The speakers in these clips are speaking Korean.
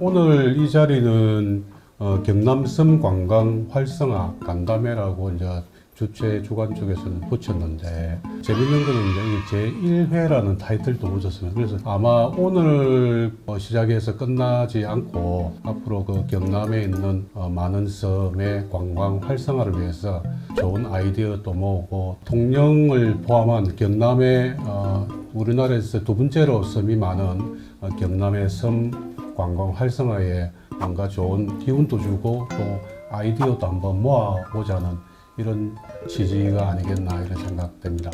오늘 이 자리는 경남섬 관광 활성화 간담회라고 이제 주최 주관 쪽에서는 붙였는데, 재밌는 거는 이제 제1회라는 타이틀도 붙였습니다. 그래서 아마 오늘 시작해서 끝나지 않고 앞으로 그 경남에 있는 많은 섬의 관광 활성화를 위해서 좋은 아이디어도 모으고, 통영을 포함한 경남의 우리나라에서 두 번째로 섬이 많은 경남의 섬 관광 활성화에 뭔가 좋은 기운도 주고 또 아이디어도 한번 모아보자는 이런 취지가 아니겠나 이런 생각됩니다.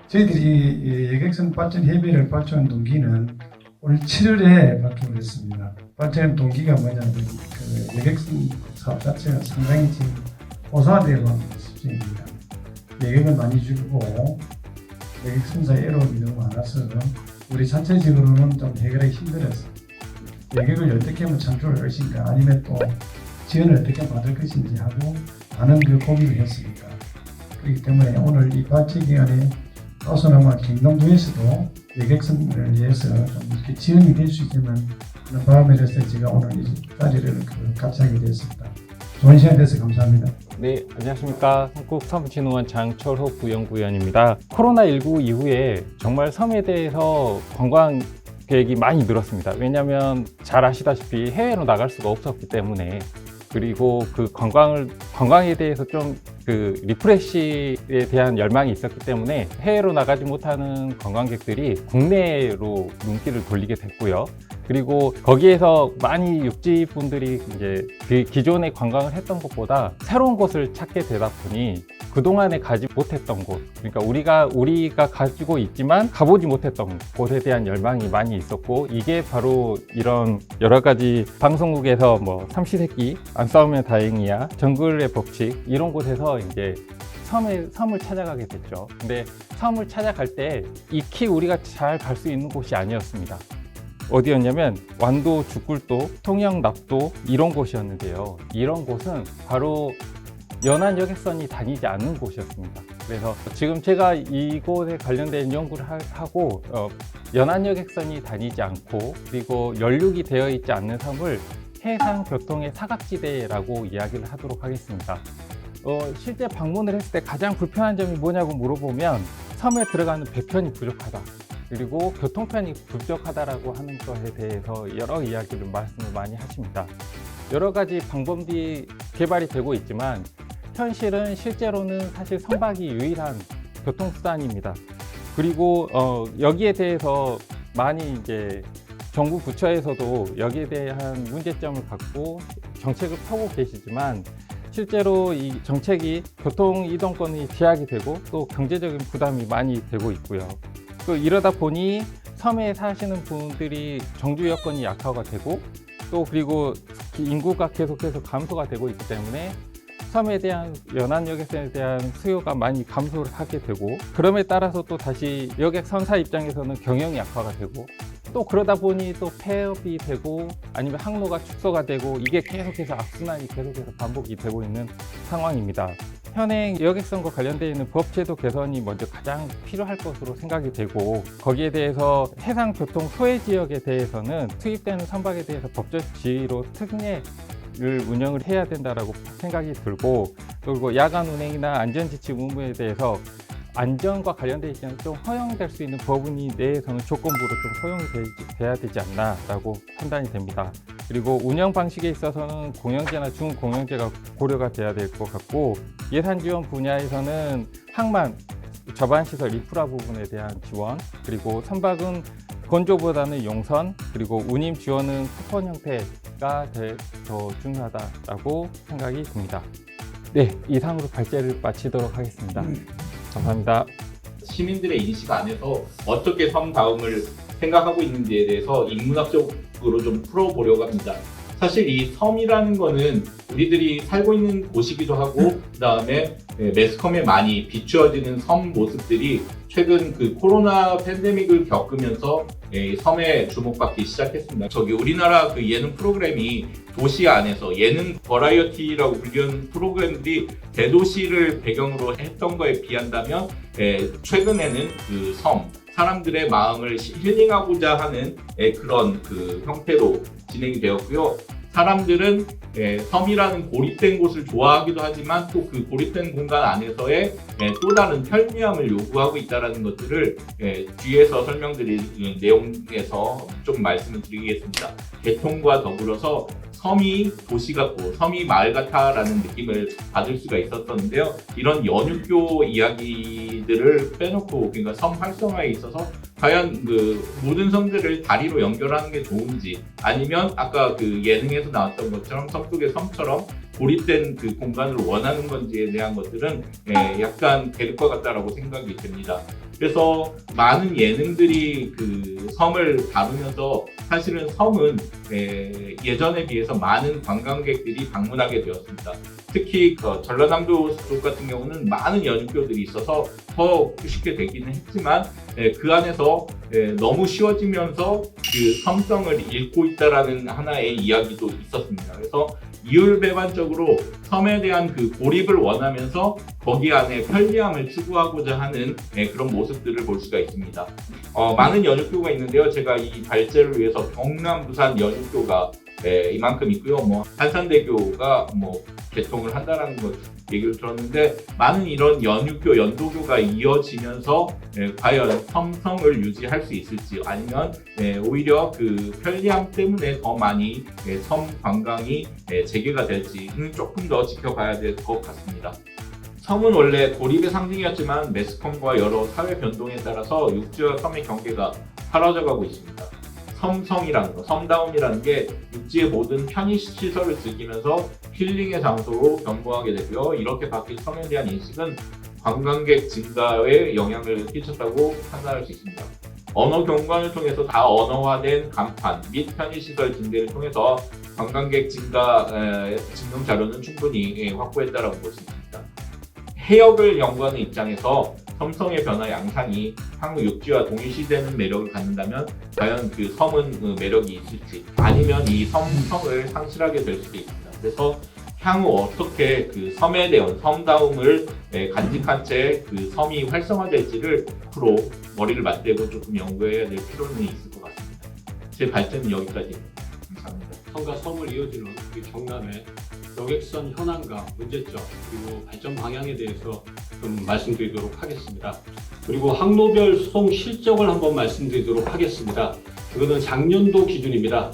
저희들이 여객선 발전 협의를 발전한 동기는 올 7월에 발표를 했습니다. 발전 동기가 뭐냐면 그 여객선 사업 자체가 상당히 지금 고사되어 가는 수준입니다. 여객을 많이 줄고 여객선사의 어려움이 너무 많아서 우리 전체적으로는 좀 해결하기 힘들었어요. 여객을 어떻게 하면 창출할 것인가, 아니면 또 지원을 어떻게 받을 것인지 하고 많은 그 고민을 했습니다. 그렇기 때문에 오늘 이 발제 기간에 어서나마 경남도에서도 여객선을 위해서 좀 이렇게 지원이 될 수 있다면 하는 바람에서 제가 오늘 이 자리를 같이 하게 되었습니다. 좋은 시간 돼서 감사합니다. 네, 안녕하십니까. 한국섬진흥원 장철호 부연구위원입니다. 코로나19 이후에 정말 섬에 대해서 관광 계획이 많이 늘었습니다. 왜냐하면 잘 아시다시피 해외로 나갈 수가 없었기 때문에, 그리고 그 관광에 대해서 좀 그 리프레시에 대한 열망이 있었기 때문에 해외로 나가지 못하는 관광객들이 국내로 눈길을 돌리게 됐고요. 그리고 거기에서 많이 육지분들이 이제 그 기존에 관광을 했던 곳보다 새로운 곳을 찾게 되다 보니 그동안에 가지 못했던 곳, 그러니까 우리가 가지고 있지만 가보지 못했던 곳에 대한 열망이 많이 있었고, 이게 바로 이런 여러 가지 방송국에서 뭐 삼시세끼 안 싸우면 다행이야, 정글의 법칙, 이런 곳에서 이제 섬을 찾아가게 됐죠. 근데 섬을 찾아갈 때 익히 우리가 잘 갈 수 있는 곳이 아니었습니다. 어디였냐면 완도, 죽굴도, 통영, 납도 이런 곳이었는데요. 이런 곳은 바로 연안 여객선이 다니지 않는 곳이었습니다. 그래서 지금 제가 이곳에 관련된 연구를 하고 연안 여객선이 다니지 않고 그리고 연륙이 되어 있지 않는 섬을 해상 교통의 사각지대라고 이야기를 하도록 하겠습니다. 실제 방문을 했을 때 가장 불편한 점이 뭐냐고 물어보면 섬에 들어가는 배편이 부족하다, 그리고 교통편이 부족하다라고 하는 것에 대해서 여러 이야기를 말씀을 많이 하십니다. 여러 가지 방법이 개발이 되고 있지만 현실은 실제로는 사실 선박이 유일한 교통수단입니다. 그리고 여기에 대해서 많이 이제 정부 부처에서도 여기에 대한 문제점을 갖고 정책을 펴고 계시지만, 실제로 이 정책이 교통 이동권이 제약이 되고 또 경제적인 부담이 많이 되고 있고요. 또 이러다 보니 섬에 사시는 분들이 정주 여건이 약화가 되고, 또 그리고 인구가 계속해서 감소가 되고 있기 때문에 섬에 대한 연안 여객선에 대한 수요가 많이 감소를 하게 되고, 그럼에 따라서 또 다시 여객 선사 입장에서는 경영이 악화가 되고, 또 그러다 보니 또 폐업이 되고 아니면 항로가 축소가 되고, 이게 계속해서 악순환이 계속해서 반복이 되고 있는 상황입니다. 현행 여객선과 관련되어 있는 법제도 개선이 먼저 가장 필요할 것으로 생각이 되고, 거기에 대해서 해상교통 소외 지역에 대해서는 투입되는 선박에 대해서 법적 지위로 특례를 운영을 해야 된다라고 생각이 들고, 그리고 야간 운행이나 안전지침 의무에 대해서 안전과 관련되어 있지만 좀 허용될 수 있는 부분이 내에서는 조건부로 좀 허용이 돼야 되지 않나라고 판단이 됩니다. 그리고 운영 방식에 있어서는 공영제나 중공영제가 고려가 돼야 될 것 같고, 예산 지원 분야에서는 항만, 저반시설 인프라 부분에 대한 지원, 그리고 선박은 건조보다는 용선, 그리고 운임 지원은 쿠폰 형태가 더 중요하다라고 생각이 듭니다. 네, 이상으로 발제를 마치도록 하겠습니다. 감사합니다. 시민들의 인식 안에서 어떻게 섬다움을 생각하고 있는지에 대해서 인문학적으로 좀 풀어보려고 합니다. 사실 이 섬이라는 거는 우리들이 살고 있는 곳이기도 하고, 그 다음에 매스컴에 많이 비추어지는 섬 모습들이 최근 그 코로나 팬데믹을 겪으면서 섬에 주목받기 시작했습니다. 저기 우리나라 그 예능 프로그램이 도시 안에서 예능 버라이어티라고 불리는 프로그램들이 대도시를 배경으로 했던 거에 비한다면 최근에는 그 섬, 사람들의 마음을 힐링하고자 하는 그런 그 형태로 진행이 되었고요. 사람들은 섬이라는 고립된 곳을 좋아하기도 하지만 또 그 고립된 공간 안에서의 또 다른 편리함을 요구하고 있다는 것들을 뒤에서 설명드릴 내용에서 좀 말씀을 드리겠습니다. 개통과 더불어서 섬이 도시 같고 섬이 마을 같아라는 느낌을 받을 수가 있었었는데요. 이런 연육교 이야기들을 빼놓고 그러니까 섬 활성화에 있어서 과연 그 모든 섬들을 다리로 연결하는 게 좋은지 아니면 아까 그 예능에서 나왔던 것처럼 섬 속의 섬처럼 고립된 그 공간을 원하는 건지에 대한 것들은 약간 대립과 같다라고 생각이 됩니다. 그래서 많은 예능들이 그 섬을 다루면서 사실은 섬은 예전에 비해서 많은 관광객들이 방문하게 되었습니다. 특히 그 전라남도 쪽 같은 경우는 많은 연육교들이 있어서 더 쉽게 되기는 했지만 그 안에서 너무 쉬워지면서 그 섬성을 잃고 있다라는 하나의 이야기도 있었습니다. 그래서 이율배반적으로 섬에 대한 그 고립을 원하면서 거기 안에 편리함을 추구하고자 하는 그런 모습들을 볼 수가 있습니다. 많은 연육교가 있는데요. 제가 이 발제를 위해서 경남, 부산 연육교가 이만큼 있고요. 한산대교가 개통을 한다라는 것 얘기를 들었는데 많은 이런 연육교, 연도교가 이어지면서 과연 섬성을 유지할 수 있을지 아니면 오히려 그 편리함 때문에 더 많이 섬 관광이 재개가 될지는 조금 더 지켜봐야 될 것 같습니다. 섬은 원래 고립의 상징이었지만 매스컴과 여러 사회 변동에 따라서 육지와 섬의 경계가 사라져가고 있습니다. 섬성이라는 거, 섬다움이라는 게 육지의 모든 편의시설을 즐기면서 힐링의 장소로 변모하게 되고요. 이렇게 바뀐 섬에 대한 인식은 관광객 증가에 영향을 끼쳤다고 판단할 수 있습니다. 언어 경관을 통해서 다 언어화된 간판 및 편의시설 증대를 통해서 관광객 증가 증명 자료는 충분히 확보했다고 볼 수 있습니다. 해역을 연구하는 입장에서 섬성의 변화 양상이 향후 육지와 동일시되는 매력을 갖는다면 과연 그 섬은 그 매력이 있을지 아니면 이 섬성을 상실하게 될 수도 있습니다. 그래서 향후 어떻게 그 섬에 대한 섬다움을 간직한 채 그 섬이 활성화될지를 앞으로 머리를 맞대고 조금 연구해야 될 필요는 있을 것 같습니다. 제 발제는 여기까지입니다. 감사합니다. 섬과 섬을 이어주는 우리 경남의 여객선 현황과 문제점 그리고 발전 방향에 대해서 좀 말씀드리도록 하겠습니다. 그리고 항로별 수송 실적을 한번 말씀드리도록 하겠습니다. 이거는 작년도 기준입니다.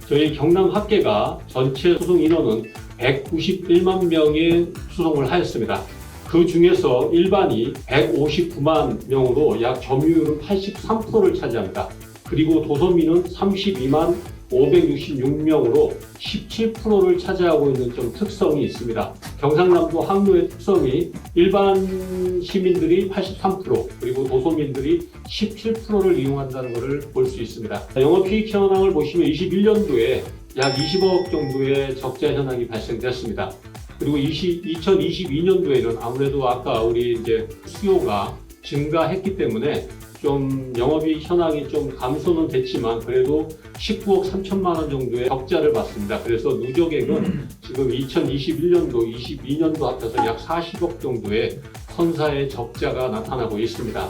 저희 경남 합계가 전체 수송 인원은 191만 명의 수송을 하였습니다. 그 중에서 일반이 159만 명으로 약 점유율은 83%를 차지합니다. 그리고 도소민은 32만 566명으로 17%를 차지하고 있는 좀 특성이 있습니다. 경상남도 항로의 특성이 일반 시민들이 83% 그리고 도소민들이 17%를 이용한다는 것을 볼 수 있습니다. 영업이익 현황을 보시면 21년도에 약 20억 정도의 적자 현황이 발생됐습니다. 그리고 2022년도에는 아무래도 아까 우리 이제 수요가 증가했기 때문에 좀 영업이익 현황이 좀 감소는 됐지만 그래도 19억 3천만 원 정도의 적자를 봤습니다. 그래서 누적액은 지금 2021년도, 22년도 합해서 약 40억 정도의 선사의 적자가 나타나고 있습니다.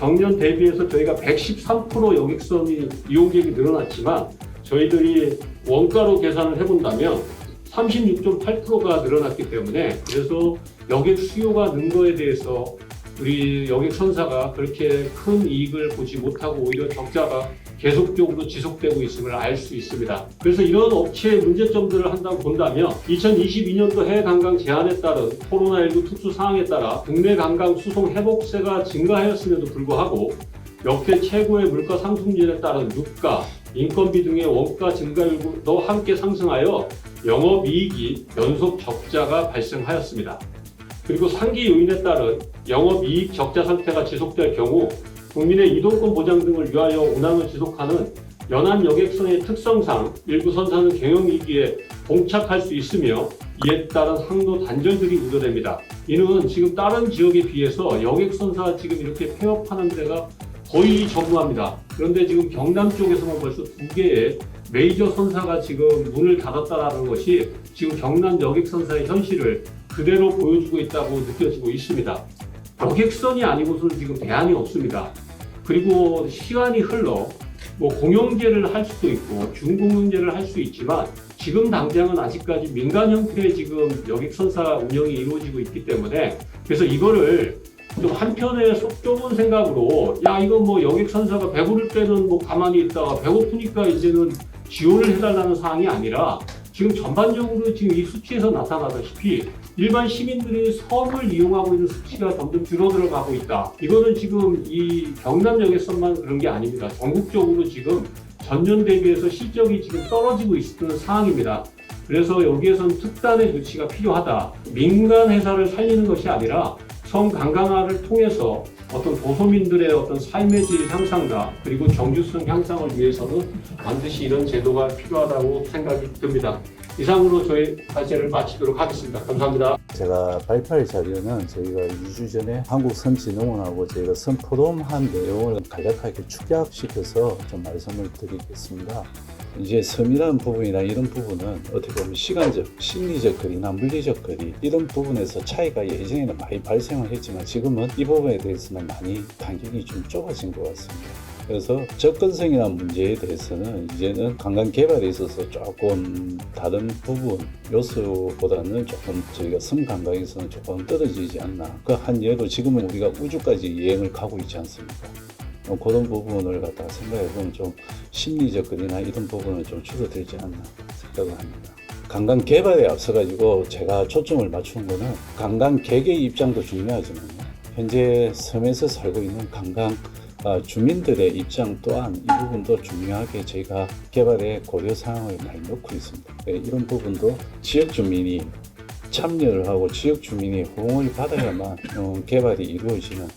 경년 대비해서 저희가 113% 여객선이 이용객이 늘어났지만 저희들이 원가로 계산을 해본다면 36.8%가 늘어났기 때문에 그래서 여객 수요가 는 거에 대해서 우리 여객선사가 그렇게 큰 이익을 보지 못하고 오히려 적자가 계속적으로 지속되고 있음을 알 수 있습니다. 그래서 이런 업체의 문제점들을 한다고 본다면 2022년도 해외 관광 제한에 따른 코로나19 특수 상황에 따라 국내 관광 수송 회복세가 증가하였음에도 불구하고 역대 최고의 물가 상승률에 따른 유가, 인건비 등의 원가 증가율도 함께 상승하여 영업이익이 연속 적자가 발생하였습니다. 그리고 상기 요인에 따른 영업이익 적자 상태가 지속될 경우 국민의 이동권 보장 등을 위하여 운항을 지속하는 연안 여객선의 특성상 일부 선사는 경영위기에 봉착할 수 있으며 이에 따른 항로 단절들이 우려됩니다. 이는 지금 다른 지역에 비해서 여객선사 지금 이렇게 폐업하는 데가 거의 전무합니다. 그런데 지금 경남 쪽에서만 벌써 2개의 메이저 선사가 지금 문을 닫았다는 것이 지금 경남 여객선사의 현실을 그대로 보여주고 있다고 느껴지고 있습니다. 여객선이 아니고서는 지금 대안이 없습니다. 그리고 시간이 흘러 공영제를 할 수도 있고 준공영제를 할 수 있지만 지금 당장은 아직까지 민간 형태의 지금 여객선사 운영이 이루어지고 있기 때문에 그래서 이거를 좀 한편에 속 좁은 생각으로 야 이거 여객선사가 배부를 때는 가만히 있다가 배고프니까 이제는 지원을 해달라는 사항이 아니라 지금 전반적으로 지금 이 수치에서 나타나다시피 일반 시민들이 섬을 이용하고 있는 수치가 점점 줄어들어가고 있다. 이거는 지금 이 경남 여객선만 그런 게 아닙니다. 전국적으로 지금 전년 대비해서 실적이 지금 떨어지고 있는 상황입니다. 그래서 여기에선 특단의 조치가 필요하다. 민간 회사를 살리는 것이 아니라 섬 관광화를 통해서 어떤 도소민들의 어떤 삶의 질 향상과 그리고 정주성 향상을 위해서는 반드시 이런 제도가 필요하다고 생각이 듭니다. 이상으로 저희 발제를 마치도록 하겠습니다. 감사합니다. 제가 발표할 자료는 저희가 2주 전에 한국섬진흥원하고 저희가 섬포럼한 내용을 간략하게 축약시켜서 좀 말씀을 드리겠습니다. 이제 섬이라는 부분이나 이런 부분은 어떻게 보면 시간적, 심리적 거리나 물리적 거리 이런 부분에서 차이가 예전에는 많이 발생을 했지만 지금은 이 부분에 대해서는 많이 간격이 좀 좁아진 것 같습니다. 그래서 접근성이라는 문제에 대해서는 이제는 관광 개발에 있어서 조금 다른 부분 요소보다는 조금 저희가 섬 관광에서는 조금 떨어지지 않나. 그 한 예로 지금은 우리가 우주까지 여행을 가고 있지 않습니까? 그런 부분을 갖다가 생각해보면 좀 심리적 거리나 이런 부분은 좀 줄어들지 않나 생각을 합니다. 관광 개발에 앞서가지고 제가 초점을 맞춘 거는 관광객의 입장도 중요하지만 현재 섬에서 살고 있는 관광 주민들의 입장 또한 이 부분도 중요하게 저희가 개발에 고려 사항을 많이 넣고 있습니다. 이런 부분도 지역 주민이 참여를 하고 지역 주민이 호응을 받아야만 개발이 이루어지는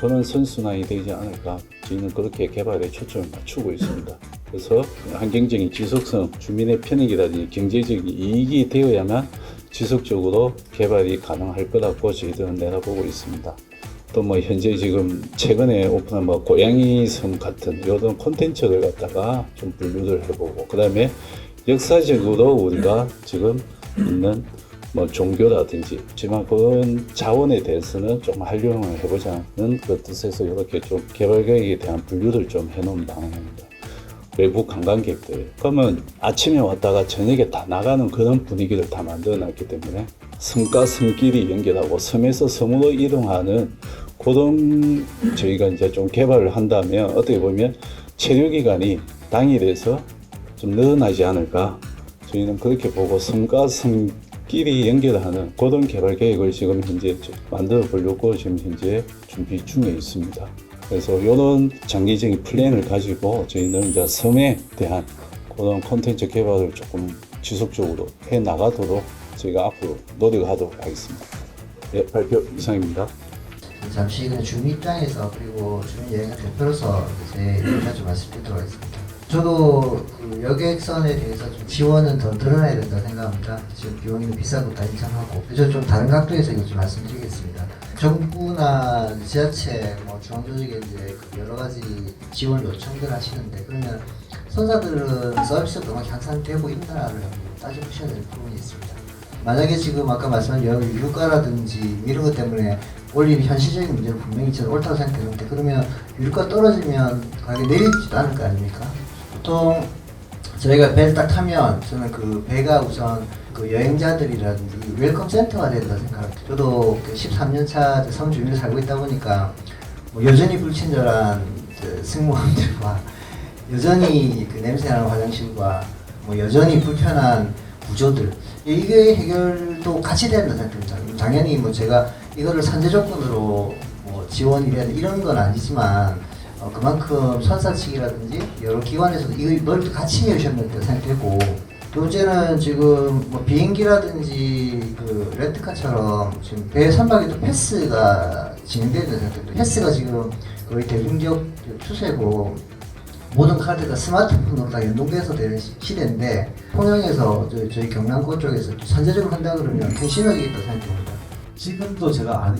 그런 선순환이 되지 않을까 저희는 그렇게 개발에 초점을 맞추고 있습니다. 그래서 환경적인 지속성, 주민의 편익이라든지 경제적인 이익이 되어야만 지속적으로 개발이 가능할 거라고 저희들은 내다보고 있습니다. 또 현재 지금 최근에 오픈한 고양이 섬 같은 이런 콘텐츠를 갖다가 좀 분류를 해보고 그 다음에 역사적으로 우리가 지금 있는 종교라든지 하지만 그런 자원에 대해서는 좀 활용을 해보자는 그 뜻에서 이렇게 좀 개발 계획에 대한 분류를 좀 해놓은 방향입니다. 외부 관광객들 그러면 아침에 왔다가 저녁에 다 나가는 그런 분위기를 다 만들어 놨기 때문에 섬과 섬끼리 연결하고 섬에서 섬으로 이동하는 그런 저희가 이제 좀 개발을 한다면 어떻게 보면 체류 기간이 당일에서 좀 늘어나지 않을까 저희는 그렇게 보고 섬과 섬끼리 연결하는 그런 개발 계획을 지금 현재 만들어 보려고 지금 현재 준비 중에 있습니다. 그래서 이런 장기적인 플랜을 가지고 저희는 이제 섬에 대한 그런 콘텐츠 개발을 조금 지속적으로 해 나가도록 저희가 앞으로 노력하도록 하겠습니다. 네, 발표 이상입니다. 잠시 그냥 주민 입장에서 그리고 주민 여행을 대표로서 제 의견을 좀 말씀드리도록 하겠습니다. 저도 그 여객선에 대해서 좀 지원은 더 늘어나야 된다고 생각합니다. 지금 비용이 비싼 것도 다 인정하고. 저는 좀 다른 각도에서 이거 좀 말씀드리겠습니다. 정부나 지자체, 중앙조직에 이제 여러 가지 지원 요청들 하시는데 그러면 선사들은 서비스가 너무 향상되고 있나를 따져보셔야 될 부분이 있습니다. 만약에 지금 아까 말씀한 유가라든지 이런 것 때문에 올리는 현실적인 문제는 분명히 저는 옳다고 생각되는데 그러면 유가 떨어지면 가격이 내리지도 않을 거 아닙니까? 보통 저희가 배를 딱 타면 저는 그 배가 우선 그 여행자들이라든지 웰컴 센터가 된다 생각합니다. 저도 그 13년차 섬 주민으로 살고 있다 보니까 여전히 불친절한 승무원들과 여전히 그 냄새나는 화장실과 여전히 불편한 구조들 이게 해결도 같이 된다 생각합니다. 당연히 제가 이거를 산재 조건으로 지원이나 이런 건 아니지만 그만큼 선사 측이라든지 여러 기관에서도 이걸 같이 해주셨는 데 생각되고 두 번째는 지금 비행기라든지 그 렌트카처럼 지금 배 선박에도 패스가 진행되는 생각됩니다. 패스가 지금 거의 대중적 추세고 모든 카드가 스마트폰으로 다 연동돼서 되는 시대인데 통영에서 저희 경남고 쪽에서 선제적으로 한다 그러면 굉장히 시너지가 있다고 생각합니다. 지금도 제가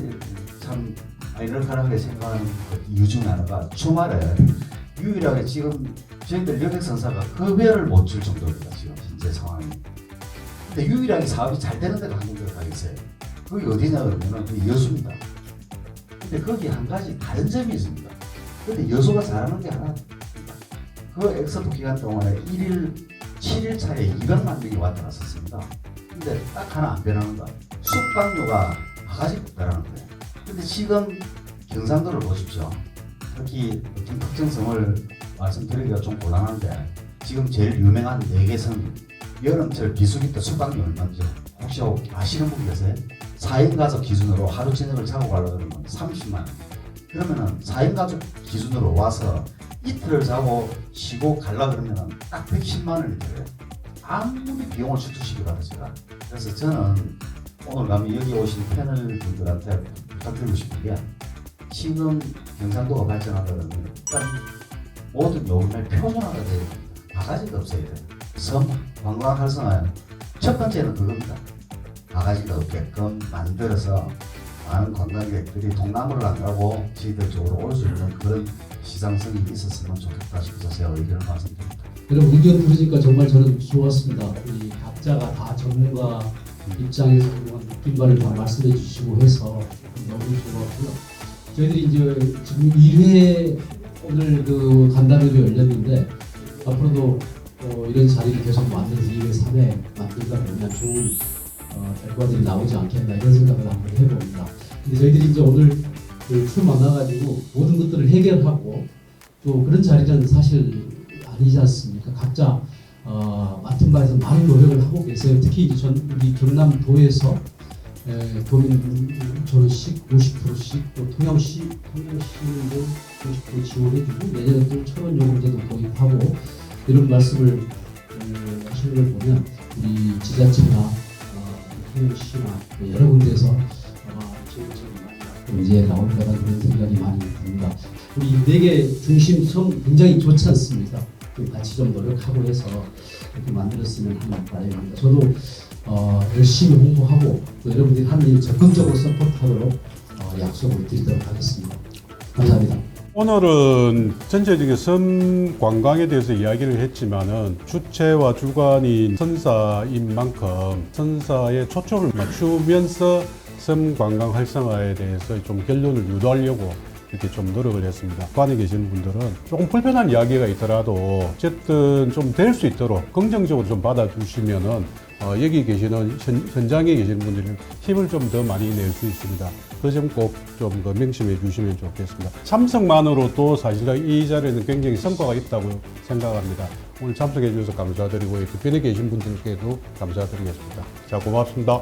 참 아이러니컬하게 생각하는 그 이유 중 하나가 주말에 유일하게 지금 저희들 여객선사가 급여를 못 줄 정도입니다. 지금 현재 상황이. 근데 유일하게 사업이 잘 되는 데가 한 군데가 다 있어요. 그게 어디냐 그러면은 그 여수입니다. 근데 거기 한 가지 다른 점이 있습니다. 근데 여수가 잘하는 게 하나, 그 엑스포 기간 동안에 7일 차에 200만 명이 왔다 갔었습니다. 근데 딱 하나 안 변하는 거, 숙박료가 바가지 없다라는 거예요. 근데 지금 경상도를 보십시오. 특히 어떤 특정성을 말씀드리기가 좀 곤란한데 지금 제일 유명한 4개 섬, 여름철 비수기 때 숙박료 얼마인지 혹시 아시는 분 계세요? 4인 가족 기준으로 하루 저녁을 자고 가려고 그러면 30만 원. 그러면은 4인 가족 기준으로 와서 이틀을 자고 쉬고 가려고 그러면은 딱 110만 원이 들어요. 아무리 비용을 축소시키더라도 제가. 그래서 저는 오늘 가면 여기 오신 패널 분들한테 부탁드리고 싶은 게, 지금 경상도가 발전하다 보면 일단 모든 요금에 표준화가 돼야 됩니다. 바가지가 없어야 돼요. 섬 관광 활성화 첫 번째는 그겁니다. 바가지가 없게끔 만들어서 많은 관광객들이 동남으로 안 가고 저희들 쪽으로 올 수 있는 그런 시장성이 있었으면 좋겠다 싶어서 제가 의견을 말씀드립니다. 여러분 의견 들으니까 정말 저는 좋았습니다. 우리 각자가 다 전문가 입장에서 그런 느낌과를 다 말씀해 주시고 해서 너무 좋았고요. 저희들이 이제 지금 1회 오늘 그 간담회가 열렸는데 앞으로도 이런 자리를 계속 만들어서 2회, 3회 만들다 보면 좋은 결과들이 나오지 않겠나 이런 생각을 한번 해봅니다. 근데 저희들이 이제 오늘 처음 만나가지고 모든 것들을 해결하고 또 그런 자리는 사실 아니지 않습니까? 각자 맡은 바에서 많은 노력을 하고 계세요. 특히 이제 우리 경남도에서 도민 전원씩 50%씩 또 통영시도 50% 지원해주고 내년에 또 천원 요금제도 도입하고 이런 말씀을 하시는 걸 보면 우리 지자체나 통영시나 여러 군데에서 이제 나올 거라는 그런 생각이 많이 듭니다. 우리 4개 중심 섬 굉장히 좋지 않습니까? 같이 좀 노력하고 해서 이렇게 만들었으면 하는 바람입니다. 저도 열심히 홍보하고 또 여러분들이 하는 일 적극적으로 서포트하도록 약속을 드리도록 하겠습니다. 감사합니다. 오늘은 전체적인 섬 관광에 대해서 이야기를 했지만은 주체와 주관인 선사인 만큼 선사에 초점을 맞추면서 섬 관광 활성화에 대해서 좀 결론을 유도하려고 이렇게 좀 노력을 했습니다. 관에 계시는 분들은 조금 불편한 이야기가 있더라도 어쨌든 좀 될 수 있도록 긍정적으로 좀 받아주시면은 여기 계시는 현장에 계시는 분들이 힘을 좀 더 많이 낼 수 있습니다. 그 점 꼭 좀 명심해 주시면 좋겠습니다. 참석만으로도 사실 이 자리에는 굉장히 성과가 있다고 생각합니다. 오늘 참석해 주셔서 감사드리고 주변에 계신 분들께도 감사드리겠습니다. 자, 고맙습니다.